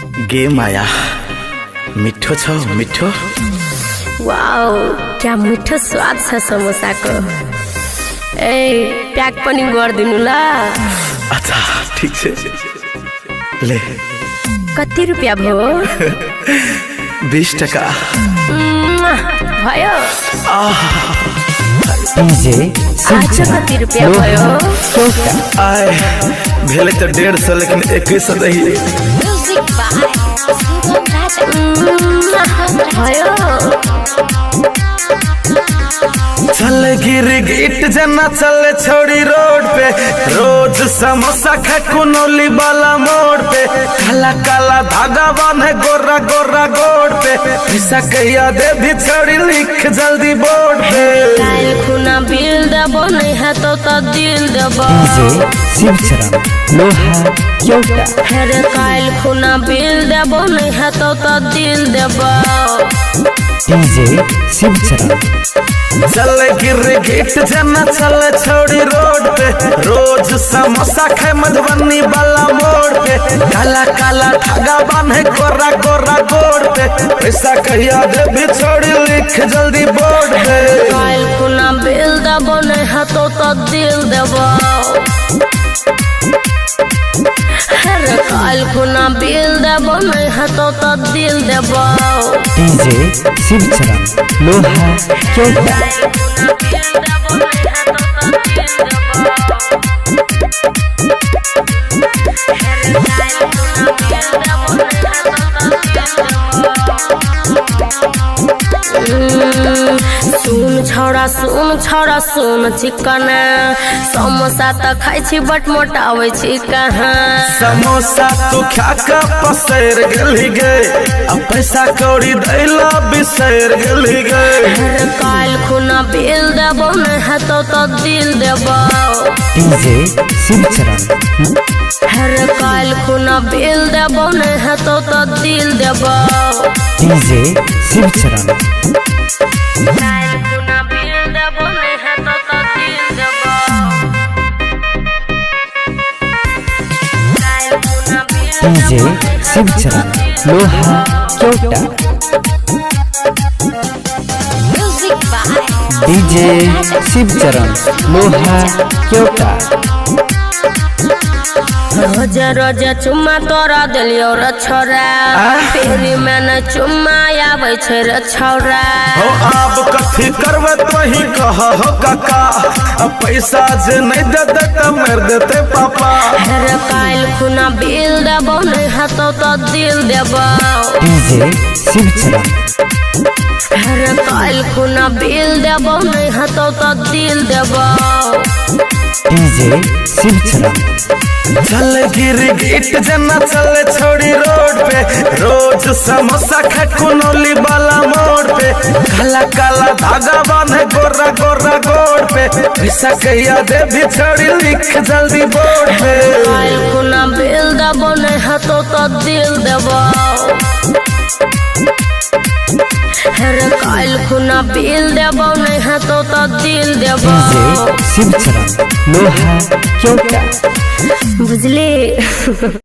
Game आया मिठो छ मिठो। वाओ क्या मीठो स्वाद छ समोसा को। ए प्याक पनि गर्दिनु ल। अच्छा ठीक छे ले। कति रुपैयाँ भयो? 20 टका भयो। आज कति रुपैयाँ भयो? आए भेले तो 150 लेकिन 21 दही भयो। चल गिर गिट जना चले छोड़ी रोड पे, रोज समोसा खा कुनौली वाला मोड़ पे, काला काला धागा बांधे गोरा गोरा गोड़ पे, पैसा कहिया दे भी छोड़ी लिख जल्दी बोर्ड पे। काल खुना बिल देबो नहीं है तो दिल देबो। शिवचरण लोहा क्योटा। अरे काल खुना बिल देबो नहीं है तो दिल देबो। शिवचरण चल गिर गिट जना चले छोड़ी रोड पे, रोज समोसा खाए मधुबनी वाला मोड़ पे, काला काला धागा बांधे गोरा गोरा गोड़ पे, पैसा कहिया दे भी छोड़ी लिख जल्दी बोर्ड पे। काल खुना बिल देबो नहीं है तो दिल देबो। अरे काल खुना बिल देबो नहीं है तो दिल देबो। शिवचरण लोहा क्योटा। सुन छोड़ा सुन चिकन, समोसा तो खाई छी बट मोटावे छी कहाँ। समोसा तो खा का पसैर गेली गे, अब पैसा कौड़ी दैला बिसैर गेली गे। काल खुना बिल देबो नहीं है तो दिल देबो। शिवचरण हर काल खुना बिल देबो नहीं है तो दिल देबो। शिवचरण काल खुना बिल देबो नहीं है तो दिल देबो। काल खुना बिल देबो नहीं है तो शिवचरण लोहा क्योटा। शिवचरण लोहा क्योटा। रोज रोज चुम्मा तोरा दिलियो रे छोरा, फेरी मैंने चुम्मा आवे छे रे छोरा। हो अब कथी करबे तोही कह हो काका, अब पैसा जे नहीं देते तो मार देते पापा। अरे काल खुना बिल देबो नहीं है तो दिल देबो। शिवचरण अरे काल खुना बिल देबो नहीं है तो दिल देबो। शिवचरण चल गिर गिट जना चले छोड़ी रोड पे, रोज समोसा खा कुनौली वाला मोड़ पे, काला काला धागा बांधे गोरा गोरा गोड़ पे, पैसा कहिया दे भी छोड़ी लिख जल्दी बोर्ड पे। काल खुना बिल देबो नहीं है तो दिल देबो। अरे काल खुना बिल देबो नहीं है तो दिल देबो। शिवचरण लोहा क्योटा। बुझली।